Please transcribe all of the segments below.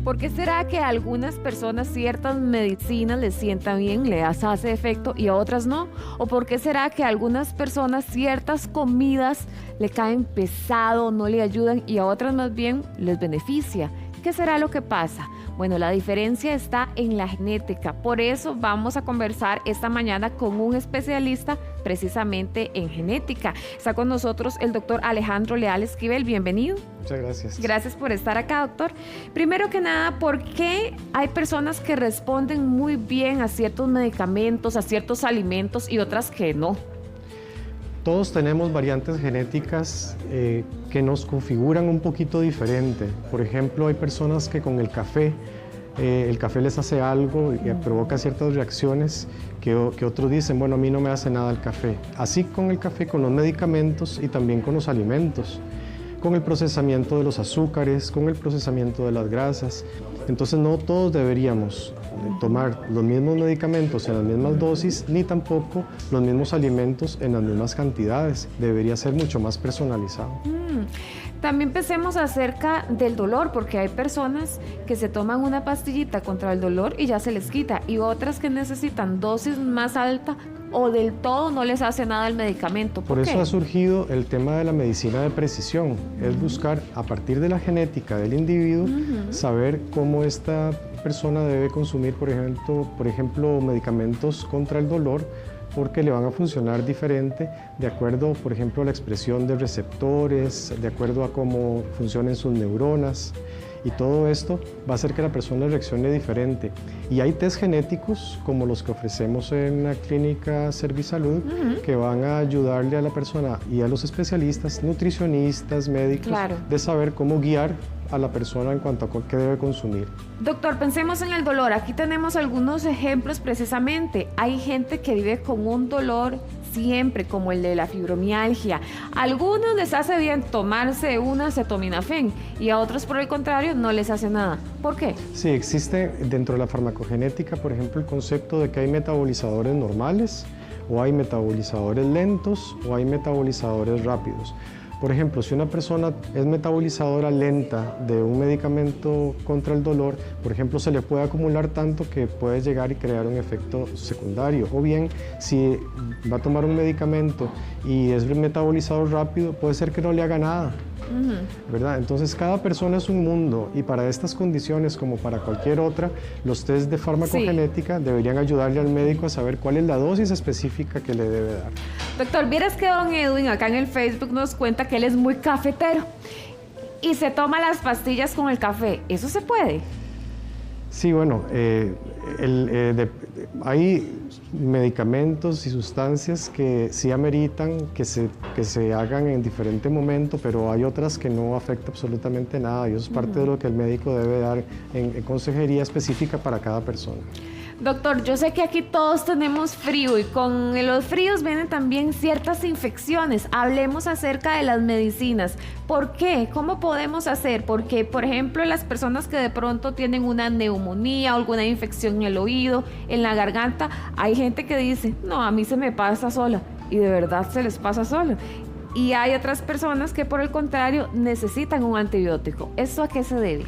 ¿Por qué será que a algunas personas ciertas medicinas les sientan bien, les hace efecto y a otras no? ¿O por qué será que a algunas personas ciertas comidas le caen pesado, no le ayudan y a otras más bien les beneficia? ¿Qué será lo que pasa? Bueno, la diferencia está en la genética. Por eso vamos a conversar esta mañana con un especialista precisamente en genética. Está con nosotros el doctor Alejandro Leal Esquivel. Bienvenido. Muchas gracias. Gracias por estar acá, doctor. Primero que nada, ¿por qué hay personas que responden muy bien a ciertos medicamentos, a ciertos alimentos y otras que no? Todos tenemos variantes genéticas que nos configuran un poquito diferente. Por ejemplo, hay personas que con el café les hace algo y provoca ciertas reacciones que otros dicen, bueno, a mí no me hace nada el café. Así con el café, con los medicamentos y también con los alimentos, con el procesamiento de los azúcares, con el procesamiento de las grasas. Entonces no todos deberíamos tomar los mismos medicamentos en las mismas dosis, ni tampoco los mismos alimentos en las mismas cantidades. Debería ser mucho más personalizado. También pensemos acerca del dolor, porque hay personas que se toman una pastillita contra el dolor y ya se les quita, y otras que necesitan dosis más alta o del todo no les hace nada el medicamento. Por eso ha surgido el tema de la medicina de precisión, es buscar a partir de la genética del individuo saber cómo esta persona debe consumir, por ejemplo, medicamentos contra el dolor, porque le van a funcionar diferente de acuerdo, por ejemplo, a la expresión de receptores, de acuerdo a cómo funcionen sus neuronas. Y todo esto va a hacer que la persona reaccione diferente. Y hay test genéticos, como los que ofrecemos en la clínica Servisalud, que van a ayudarle a la persona y a los especialistas, nutricionistas, médicos, de saber cómo guiar a la persona en cuanto a qué debe consumir. Doctor, pensemos en el dolor. Aquí tenemos algunos ejemplos precisamente. Hay gente que vive con un dolor siempre, como el de la fibromialgia. A algunos les hace bien tomarse una acetaminofén y a otros, por el contrario, no les hace nada. ¿Por qué? Sí, existe dentro de la farmacogenética, por ejemplo, el concepto de que hay metabolizadores normales, o hay metabolizadores lentos, o hay metabolizadores rápidos. Por ejemplo, si una persona es metabolizadora lenta de un medicamento contra el dolor, por ejemplo, se le puede acumular tanto que puede llegar y crear un efecto secundario. O bien, si va a tomar un medicamento y es metabolizador rápido, puede ser que no le haga nada. ¿Verdad? Entonces cada persona es un mundo y para estas condiciones como para cualquier otra, los test de farmacogenética deberían ayudarle al médico a saber cuál es la dosis específica que le debe dar. Doctor, vieras que don Edwin acá en el Facebook nos cuenta que él es muy cafetero y se toma las pastillas con el café. ¿Eso se puede? Sí, bueno, hay medicamentos y sustancias que sí ameritan que se hagan en diferente momento, pero hay otras que no afecta absolutamente nada y eso es parte de lo que el médico debe dar en consejería específica para cada persona. Doctor, yo sé que aquí todos tenemos frío y con los fríos vienen también ciertas infecciones. Hablemos acerca de las medicinas. ¿Por qué? ¿Cómo podemos hacer? Porque, por ejemplo, las personas que de pronto tienen una neumonía o alguna infección en el oído, en la garganta, hay gente que dice, no, a mí se me pasa sola. Y de verdad se les pasa sola. Y hay otras personas que, por el contrario, necesitan un antibiótico. ¿Eso a qué se debe?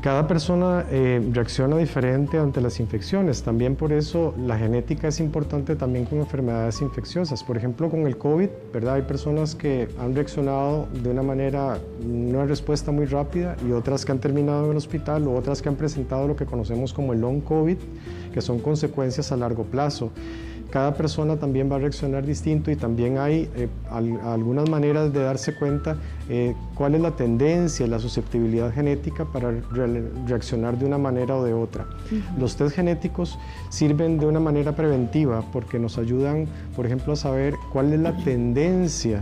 Cada persona reacciona diferente ante las infecciones. También por eso la genética es importante también con enfermedades infecciosas. Por ejemplo, con el COVID, ¿verdad? Hay personas que han reaccionado de una respuesta muy rápida y otras que han terminado en el hospital o otras que han presentado lo que conocemos como el long COVID, que son consecuencias a largo plazo. Cada persona también va a reaccionar distinto y también hay algunas maneras de darse cuenta cuál es la tendencia, la susceptibilidad genética para reaccionar de una manera o de otra. Los test genéticos sirven de una manera preventiva porque nos ayudan, por ejemplo, a saber cuál es la tendencia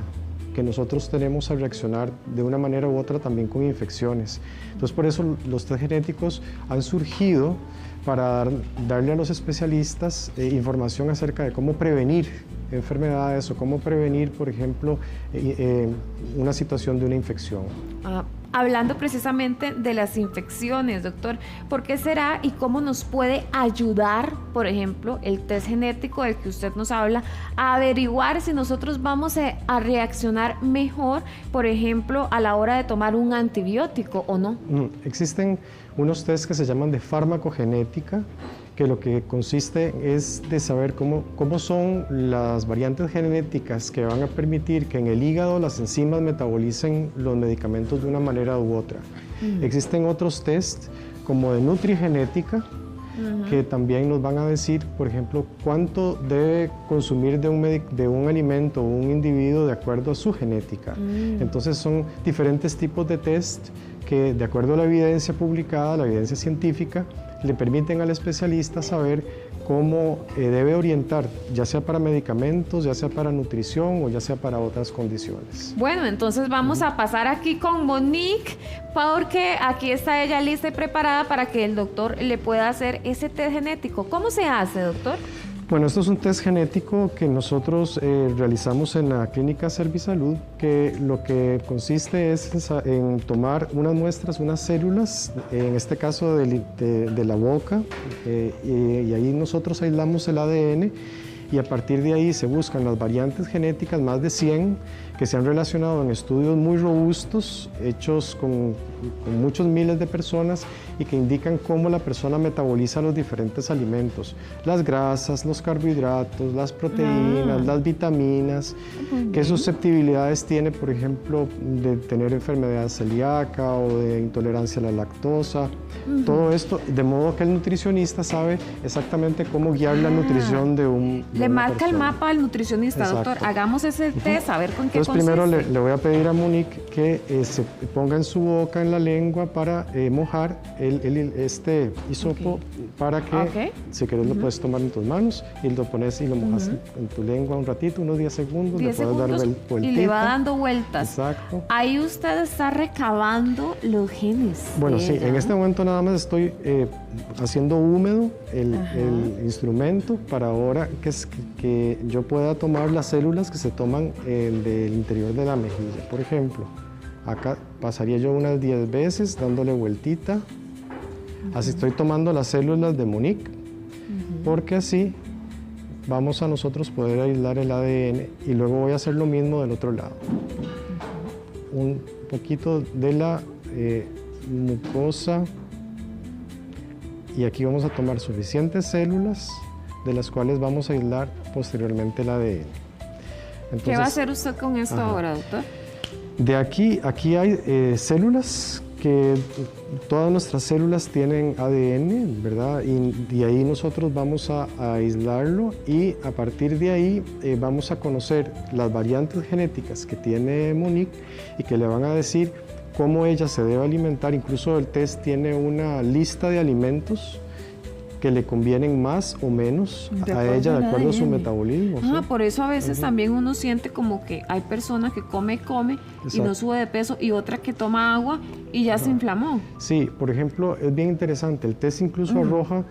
que nosotros tenemos a reaccionar de una manera u otra también con infecciones. Entonces, por eso los test genéticos han surgido para darle a los especialistas información acerca de cómo prevenir enfermedades o cómo prevenir, por ejemplo, una situación de una infección. hablando precisamente de las infecciones, doctor. ¿Por qué será y cómo nos puede ayudar, por ejemplo, el test genético del que usted nos habla, a averiguar si nosotros vamos a reaccionar mejor, por ejemplo, a la hora de tomar un antibiótico o no? Existen unos test que se llaman de farmacogenética, que lo que consiste es de saber cómo son las variantes genéticas que van a permitir que en el hígado las enzimas metabolicen los medicamentos de una manera u otra. Existen otros test como de nutrigenética, que también nos van a decir, por ejemplo, cuánto debe consumir de un alimento o un individuo de acuerdo a su genética. Entonces son diferentes tipos de test que, de acuerdo a la evidencia publicada, la evidencia científica, le permiten al especialista saber cómo debe orientar, ya sea para medicamentos, ya sea para nutrición o ya sea para otras condiciones. Bueno, entonces vamos a pasar aquí con Monique, porque aquí está ella lista y preparada para que el doctor le pueda hacer ese test genético. ¿Cómo se hace, doctor? Bueno, esto es un test genético que nosotros realizamos en la clínica Servisalud, que lo que consiste es en tomar unas muestras, unas células, en este caso de la boca, y ahí nosotros aislamos el ADN, y a partir de ahí se buscan las variantes genéticas, más de 100, que se han relacionado en estudios muy robustos, hechos con muchos miles de personas, y que indican cómo la persona metaboliza los diferentes alimentos, las grasas, los carbohidratos, las proteínas, las vitaminas, qué susceptibilidades tiene, por ejemplo, de tener enfermedad celíaca o de intolerancia a la lactosa, todo esto, de modo que el nutricionista sabe exactamente cómo guiar la nutrición de una Le marca persona. el mapa al nutricionista. Exacto. Doctor, hagamos ese test, a ver con qué consiste. Primero le voy a pedir a Monique que se ponga en su boca, en la lengua, para mojar este hisopo, para que, si quieres, lo puedes tomar en tus manos y lo pones y lo mojas en tu lengua un ratito, unos 10 segundos, le puedes dar vueltita. Y le va dando vueltas. Exacto. Ahí usted está recabando los genes. Bueno, sí, en este momento nada más estoy haciendo húmedo el instrumento para ahora que yo pueda tomar las células que se toman del interior de la mejilla. Por ejemplo, acá pasaría yo unas 10 veces dándole vueltita. Así estoy tomando las células de Monique, porque así vamos a nosotros poder aislar el ADN, y luego voy a hacer lo mismo del otro lado. Un poquito de la mucosa, y aquí vamos a tomar suficientes células de las cuales vamos a aislar posteriormente el ADN. Entonces, ¿qué va a hacer usted con esto ahora, doctor? De aquí hay células, que todas nuestras células tienen ADN, ¿verdad? Y ahí nosotros vamos a aislarlo, y a partir de ahí vamos a conocer las variantes genéticas que tiene Monique y que le van a decir cómo ella se debe alimentar. Incluso el test tiene una lista de alimentos que le convienen más o menos a ella de acuerdo a su metabolismo. ¿Sí? Por eso a veces también uno siente como que hay personas que come y no sube de peso, y otra que toma agua y ya se inflamó. Sí, por ejemplo, es bien interesante. El test incluso arroja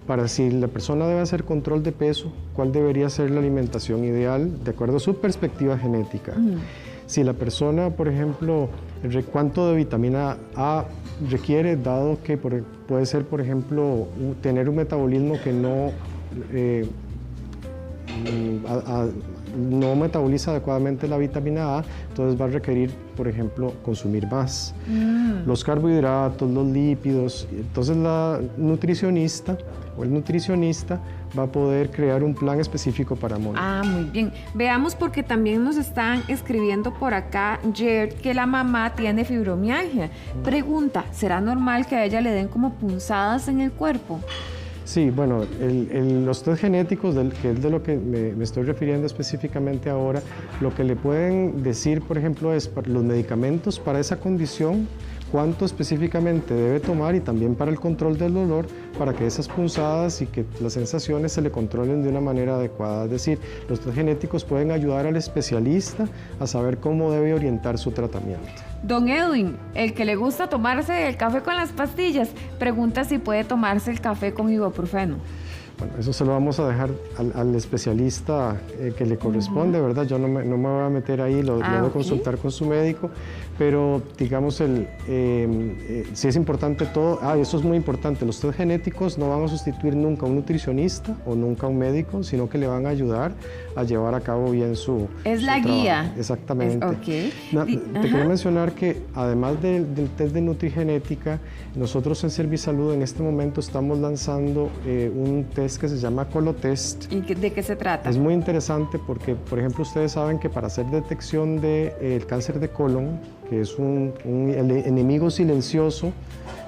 para si la persona debe hacer control de peso, cuál debería ser la alimentación ideal de acuerdo a su perspectiva genética. Si la persona, por ejemplo, cuánto de vitamina A requiere, dado que puede ser, por ejemplo, tener un metabolismo que no metaboliza adecuadamente la vitamina A, entonces va a requerir, por ejemplo, consumir más. Los carbohidratos, los lípidos. Entonces la nutricionista o el nutricionista va a poder crear un plan específico para Monique. Muy bien. Veamos, porque también nos están escribiendo por acá, Gerd, que la mamá tiene fibromialgia. Pregunta, ¿será normal que a ella le den como punzadas en el cuerpo? Sí, bueno, los test genéticos, que es de lo que me estoy refiriendo específicamente ahora, lo que le pueden decir, por ejemplo, es los medicamentos para esa condición, cuánto específicamente debe tomar, y también para el control del dolor, para que esas punzadas y que las sensaciones se le controlen de una manera adecuada. Es decir, los test genéticos pueden ayudar al especialista a saber cómo debe orientar su tratamiento. Don Edwin, el que le gusta tomarse el café con las pastillas, pregunta si puede tomarse el café con ibuprofeno. Bueno, eso se lo vamos a dejar al especialista que le corresponde, ¿verdad? Yo no me voy a meter ahí, lo debo consultar con su médico, pero digamos, sí es importante todo. Eso es muy importante, los test genéticos no van a sustituir nunca a un nutricionista o nunca a un médico, sino que le van a ayudar a llevar a cabo bien su la trabajo. Guía. Exactamente. Te quería mencionar que además del test de nutrigenética, nosotros en Servisalud en este momento estamos lanzando un test que se llama Colotest. ¿Y de qué se trata? Es muy interesante porque, por ejemplo, ustedes saben que para hacer detección del cáncer de colon, que es el enemigo silencioso,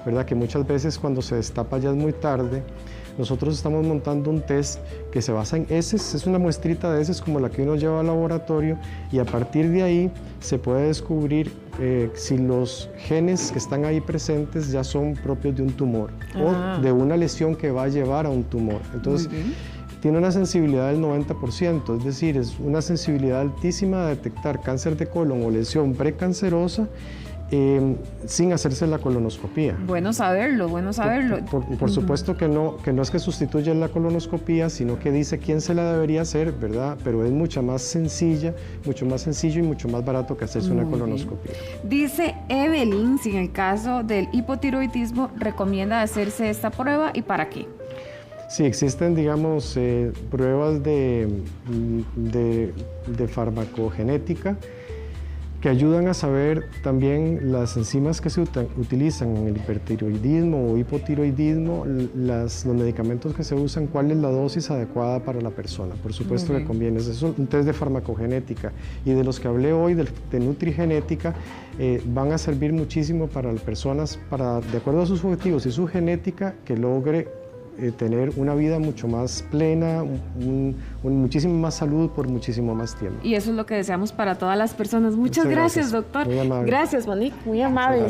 ¿verdad? Que muchas veces cuando se destapa ya es muy tarde, nosotros estamos montando un test que se basa en heces, es una muestrita de heces como la que uno lleva al laboratorio, y a partir de ahí se puede descubrir si los genes que están ahí presentes ya son propios de un tumor o de una lesión que va a llevar a un tumor. Entonces, tiene una sensibilidad del 90%, es decir, es una sensibilidad altísima de detectar cáncer de colon o lesión precancerosa sin hacerse la colonoscopía. Bueno saberlo, bueno saberlo. Por supuesto que no es que sustituya la colonoscopía, sino que dice quién se la debería hacer, ¿verdad? Pero es mucho más sencillo y mucho más barato que hacerse una colonoscopía. Dice Evelyn, si en el caso del hipotiroidismo recomienda hacerse esta prueba y para qué. Sí, existen, digamos, pruebas de farmacogenética que ayudan a saber también las enzimas que se utilizan en el hipertiroidismo o hipotiroidismo, los medicamentos que se usan, cuál es la dosis adecuada para la persona. Por supuesto que conviene. Es un test de farmacogenética. Y de los que hablé hoy, de nutrigenética, van a servir muchísimo para las personas, de acuerdo a sus objetivos y su genética, que logre tener una vida mucho más plena, muchísimo más salud por muchísimo más tiempo. Y eso es lo que deseamos para todas las personas. Muchas gracias, doctor. Muy amable. Gracias, Monique. Muy amable.